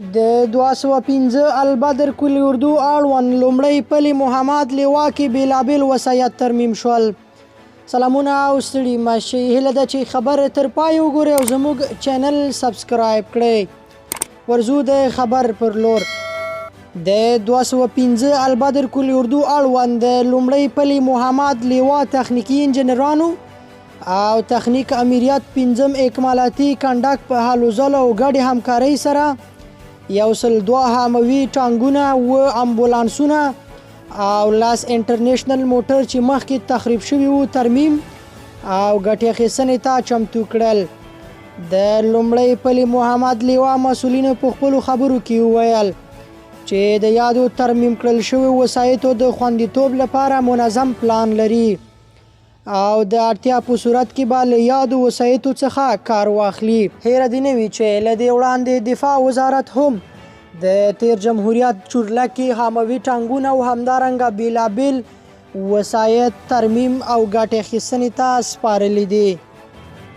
د 215 البدر کلي اردو اړوند لومړی پلي محمد لیوا کې بېلابېل وصایت ترمیم شول. سلامونه او ستړي مه شئ. هیله ده چې خبر تر پای وګورئ او زموږ چینل سبسکرایب کړئ. ورځو د خبر پر لور. د 215 البدر کلي اردو اړوند د لومړی پلي محمد لیوا تخنیکي انجنیرانو او تخنیک امیریت پنځم اکمالاتي کنډک په هلو ځلو او ګډې همکارۍ سره 102 حموي ټانګونه و امبولانسونه او 10 انټرنیشنل موټر چې مخکې تخریب شوي وو ترمیم او ګټې اخیستنې ته چمتو کړل. د لومړی پلي محمد لیوا مسؤلینو په خپلو خبرو کې وویل چې د یادو ترمیم کړل شویو وسایطو د خوندیتوب لپاره منظم پلان لري او د اړتیا په صورت کې به له یادو وسایطو څخه کار واخلي. هیره دې نه وي چې له دې وړاندې دفاع وزارت هم د تیر جمهوریت چورلکې حموي ټانګونه او همدارنګه بېلابېل وسایط ترمیم او ګټې اخیستنې ته سپارلي دي.